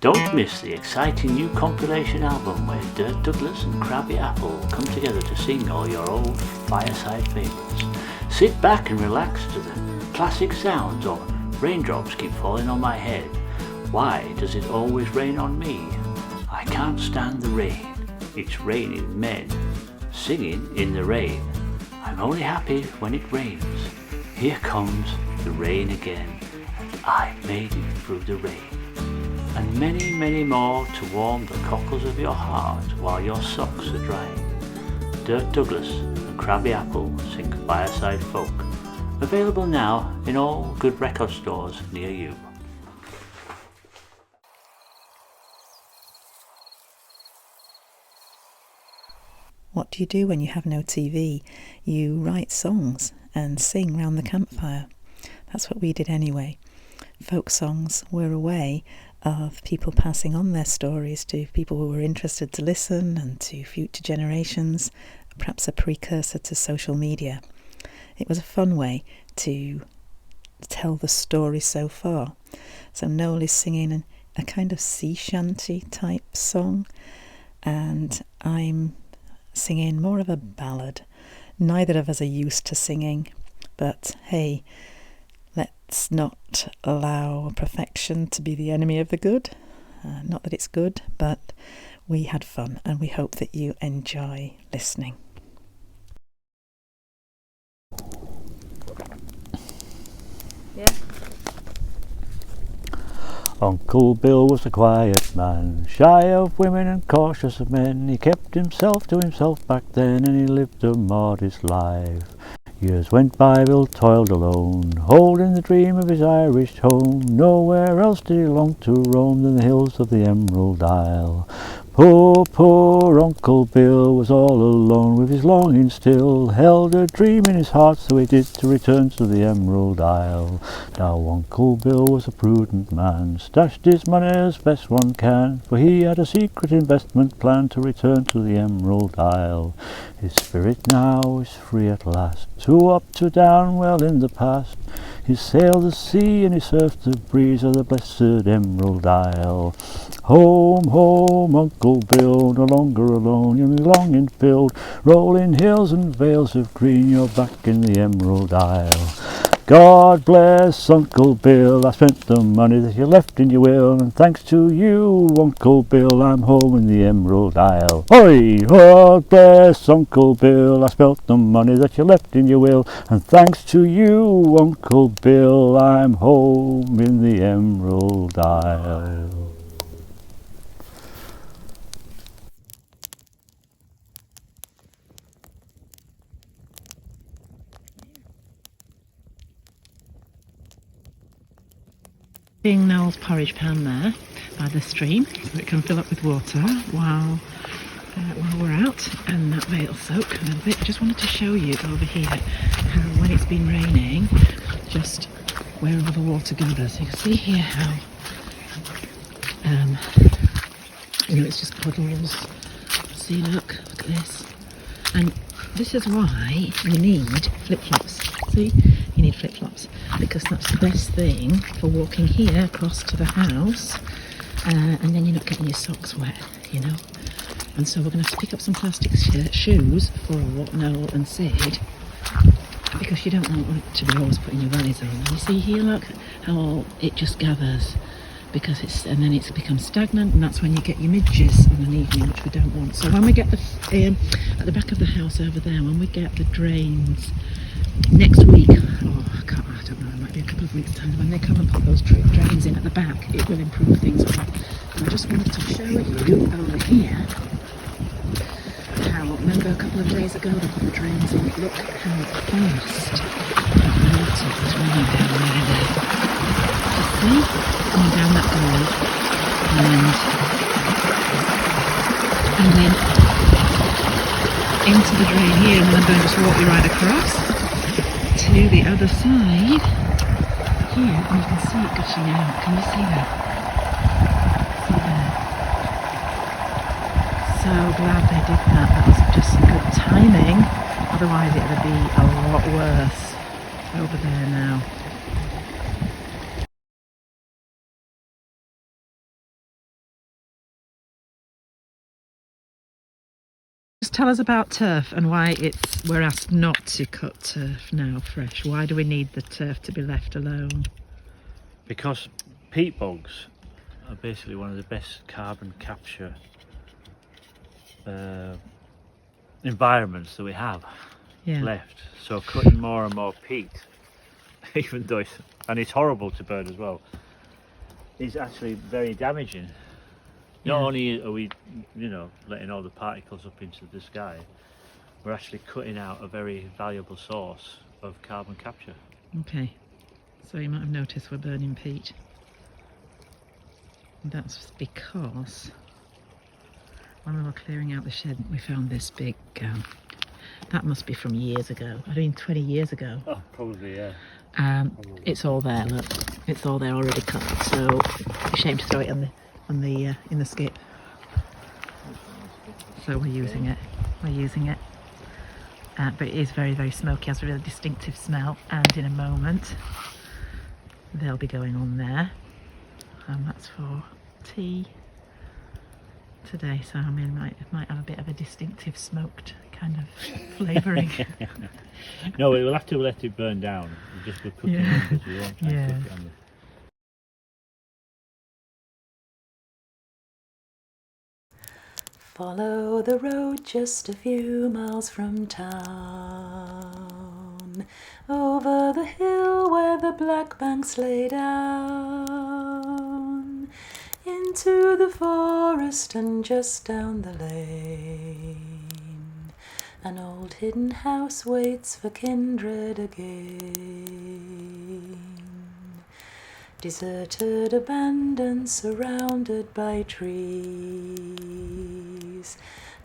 Don't miss the exciting new compilation album where Dirt Douglas and Krabby Apple come together to sing all your old Fireside favourites. Sit back and relax to the classic sounds of Raindrops Keep Falling on My Head, Why Does It Always Rain on Me, I Can't Stand the Rain, It's Raining Men, Singing in the Rain, I'm Only Happy When It Rains, Here Comes the Rain Again, and I Made It Through the Rain. And many, many more to warm the cockles of your heart while your socks are drying. Dirt Douglas and Krabby Apple sing Fireside Folk. Available now in all good record stores near you. What do you do when you have no TV? You write songs and sing round the campfire. That's what we did anyway. Folk songs were a way of people passing on their stories to people who were interested to listen and to future generations, perhaps a precursor to social media. It was a fun way to tell the story so far. So Noel is singing a kind of sea shanty type song, and I'm singing more of a ballad. Neither of us are used to singing, but hey, let's not allow perfection to be the enemy of the good. Not that it's good, but we had fun, and we hope that you enjoy listening. Yeah. Uncle Bill was a quiet man, shy of women and cautious of men. He kept himself to himself back then, and he lived a modest life. Years went by, Bill toiled alone, holding the dream of his Irish home. Nowhere else did he long to roam than the hills of the Emerald Isle. Poor, poor Uncle Bill was all alone with his longing still, held a dream in his heart, so he did, to return to the Emerald Isle. Now Uncle Bill was a prudent man, stashed his money as best one can, for he had a secret investment plan to return to the Emerald Isle. His spirit now is free at last, to up, to down, well in the past. He sailed the sea and he surfed the breeze of the blessed Emerald Isle. Home, home, Uncle Bill, no longer alone, your longing filled, rolling hills and vales of green, you're back in the Emerald Isle. God bless Uncle Bill, I spent the money that you left in your will, and thanks to you, Uncle Bill, I'm home in the Emerald Isle. Hoi! God bless Uncle Bill, I spent the money that you left in your will, and thanks to you, Uncle Bill, I'm home in the Emerald Isle. Seeing Noel's porridge pan there by the stream, so it can fill up with water while we're out, and that way it'll soak a little bit. Just wanted to show you over here how, when it's been raining, just where all the water gathers. You can see here how it's just puddles. See, look at this. And this is why you need flip-flops. See, you need flip-flops, because that's the best thing for walking here across to the house, and then you're not getting your socks wet, you know. And so we're going to have to pick up some plastic shoes for Noel and Sid, because you don't want to be always putting your wellies on. And you see here, look how it just gathers, because and then it's become stagnant, and that's when you get your midges on an evening, which we don't want. So when we get at the back of the house over there, when we get the drains next week, I don't know, it might be a couple of weeks' time, when they come and put those drains in at the back, it will improve things a lot. And I just wanted to show you over here how, remember a couple of days ago they put the drains in, look how fast that water is running down there. You see? Coming down that road, and then into the drain here, and then I'm going to just walk you right across to the other side here, and you can see it gushing out. Can you see that? See that? So glad they did that. That was just some good timing, otherwise it would be a lot worse over there now. just tell us about turf and why we're asked not to cut turf now fresh. Why do we need the turf to be left alone? Because peat bogs are basically one of the best carbon capture environments that we have left. So cutting more and more peat, even though it's horrible to burn as well, is actually very damaging. Not only are we, letting all the particles up into the sky, we're actually cutting out a very valuable source of carbon capture. Okay, so you might have noticed we're burning peat. That's because when we were clearing out the shed, we found this big, that must be from years ago. I mean, 20 years ago. Oh, probably, yeah. It's all there, look. It's all there already cut. So, a shame to throw it in the skip. So we're using it. But it is very, very smoky, has a really distinctive smell. And in a moment, they'll be going on there. And that's for tea today, so I mean it might have a bit of a distinctive smoked kind of flavouring. No, we'll have to let it burn down. We're cooking it because we won't try and cook it on the... Follow the road just a few miles from town, over the hill where the black banks lay down, into the forest and just down the lane. An old hidden house waits for kindred again. Deserted, abandoned, surrounded by trees.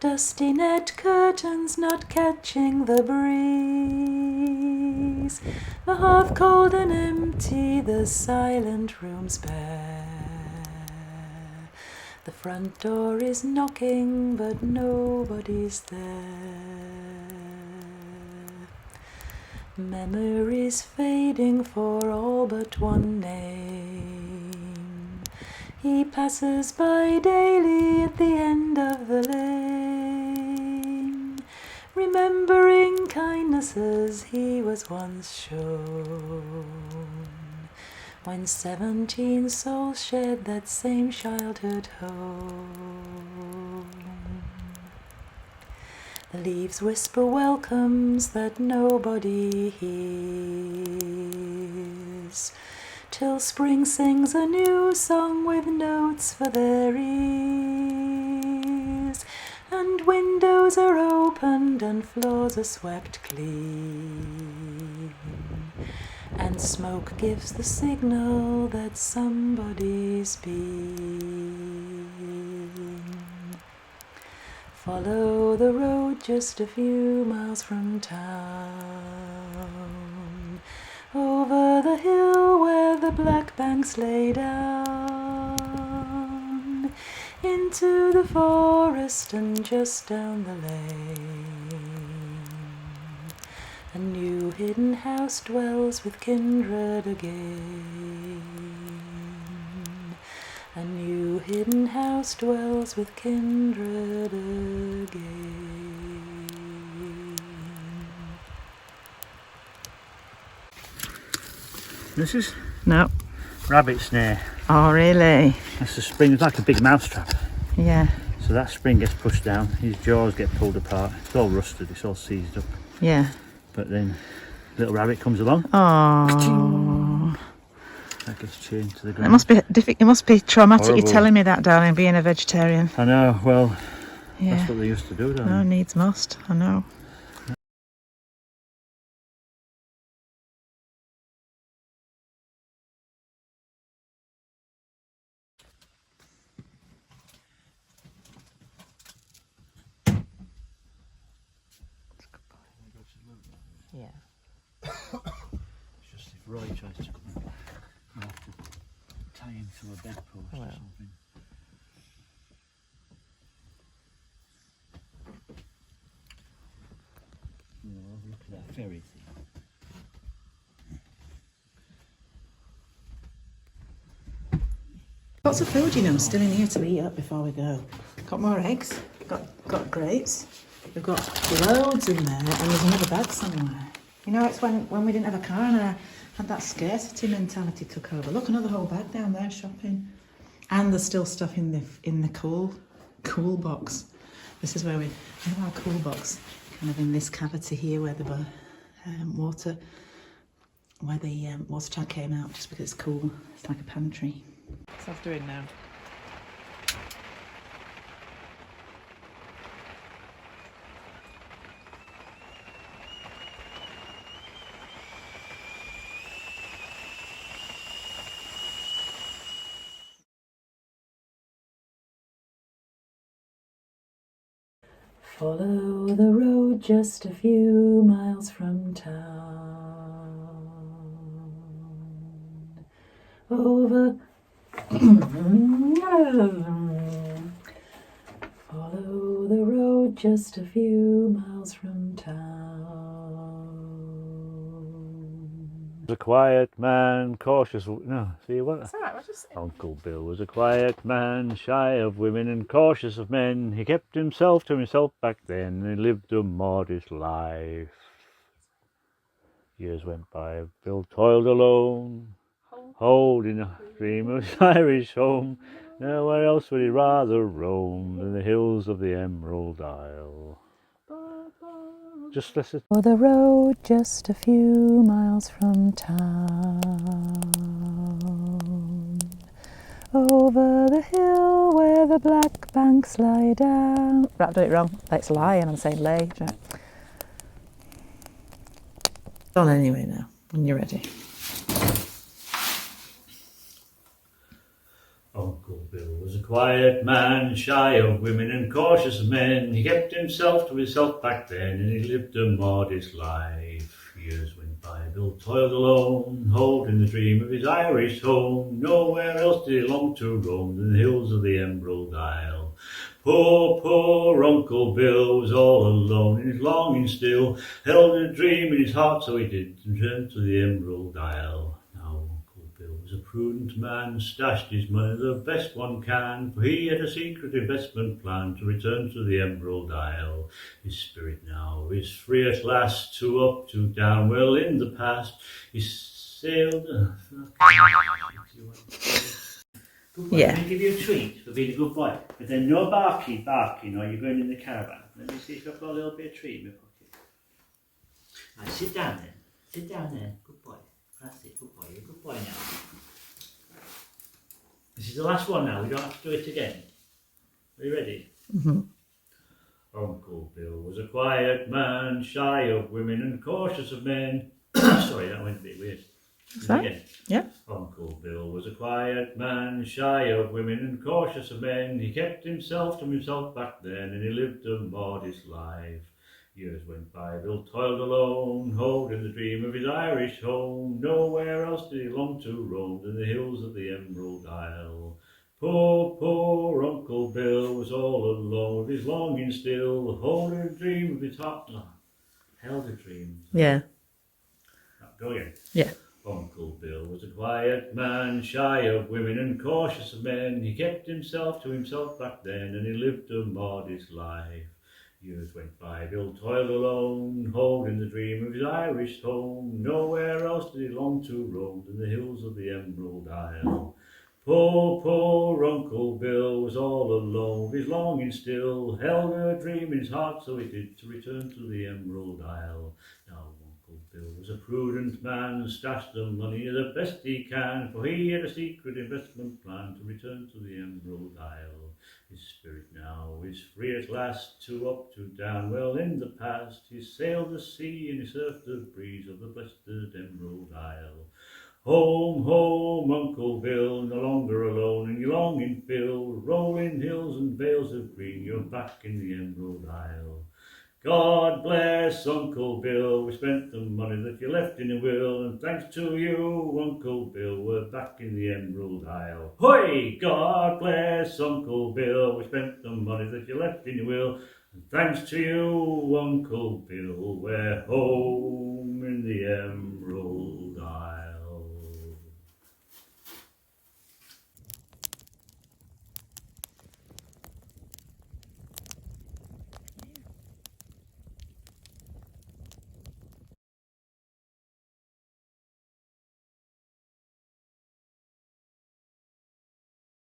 Dusty net curtains not catching the breeze. The hearth cold and empty, the silent rooms bare. The front door is knocking, but nobody's there. Memories fading for all but one name. He passes by daily at the end of the lane, remembering kindnesses he was once shown, when 17 souls shared that same childhood home. The leaves whisper welcomes that nobody hears, till spring sings a new song with notes for their ears, and windows are opened and floors are swept clean, and smoke gives the signal that somebody's been. Follow the road just a few miles from town, over the hill where the black banks lay down, into the forest and just down the lane. A new hidden house dwells with kindred again. A new hidden house dwells with kindred again. This is No. rabbit snare. Oh, really? That's the spring. It's like a big mousetrap. Yeah. So that spring gets pushed down, his jaws get pulled apart. It's all rusted, it's all seized up. Yeah. But then little rabbit comes along. Oh. That gets chained to the ground. It must be It must be traumatic. Horrible. You're telling me that, darling, being a vegetarian. I know. Well, Yeah. that's what they used to do, don't No, they? needs must. I know. Yeah. It's just if Roy tries to come in, you have to tie him to a bedpost or something. Oh, look at that ferry thing. Lots of food, still in here to eat up before we go. Got more eggs. Got grapes. We've got loads in there, and there's another bag somewhere. You know, it's when we didn't have a car and I had that scarcity mentality took over. Look, another whole bag down there shopping. And there's still stuff in the cool box. This is where we have our cool box, kind of in this cavity here where the water tank came out, just because it's cool. It's like a pantry. What's I doing now? Follow the road just a few miles from town. Over. Follow the road just a few miles from town. A quiet man, cautious. No, see what? It's alright, I just. Uncle Bill was a quiet man, shy of women and cautious of men. He kept himself to himself back then, and he lived a modest life. Years went by, Bill toiled alone, holding a dream of his Irish home. Nowhere else would he rather roam than the hills of the Emerald Isle. Just listen. For the road just a few miles from town. Over the hill where the black banks lie down. Right, I've done it wrong. It's lie and I'm saying lay. Right. It's on anyway now, when you're ready. Uncle Bill was a quiet man, shy of women and cautious of men. He kept himself to himself back then, and he lived a modest life. Years went by, Bill toiled alone, holding the dream of his Irish home. Nowhere else did he long to roam than the hills of the Emerald Isle. Poor Uncle Bill was all alone in his longing still, held a dream in his heart, so he did, and turned to the Emerald Isle. A prudent man, stashed his money the best one can, for he had a secret investment plan to return to the Emerald Isle. His spirit now is free at last, two up, two down, well in the past. He sailed. Good boy. Yeah. Let me give you a treat for being a good boy. But then no barking, or you're going in the caravan. Let me see if I've got a little bit of treat in my pocket. Right, sit down then. Sit down there. Good boy. That's it, good boy. You're a good boy now. This is the last one now, we don't have to do it again. Are you ready? Mm-hmm. Uncle Bill was a quiet man, shy of women and cautious of men. Sorry, that went a bit weird. Again. Yeah. Uncle Bill was a quiet man, shy of women and cautious of men. He kept himself to himself back then, and he lived a modest life. Years went by, Bill toiled alone, holding the dream of his Irish home. Nowhere else did he long to roam than the hills of the Emerald Isle. Poor Uncle Bill was all alone with his longing still, holding a dream of his heart. Held a dream. Yeah. Go again. Yeah. Uncle Bill was a quiet man, shy of women and cautious of men. He kept himself to himself back then, and he lived a modest life. Years went by, Bill toiled alone, holding the dream of his Irish home. Nowhere else did he long to roam than the hills of the Emerald Isle. Poor Uncle Bill was all alone with his longing still, held a dream in his heart, so he did, to return to the Emerald Isle. Now Uncle Bill was a prudent man, stashed the money the best he can, for he had a secret investment plan to return to the Emerald Isle. His spirit now is free at last, two up, two down, well in the past. He sailed the sea and he surfed the breeze of the blessed Emerald Isle. Home, Uncle Bill, no longer alone in your longing fill. Rolling hills and vales of green, you're back in the Emerald Isle. God bless Uncle Bill, we spent the money that you left in a will, and thanks to you, Uncle Bill, we're back in the Emerald Isle. Hoy! God bless Uncle Bill, we spent the money that you left in your will, and thanks to you, Uncle Bill, we're home in the Emerald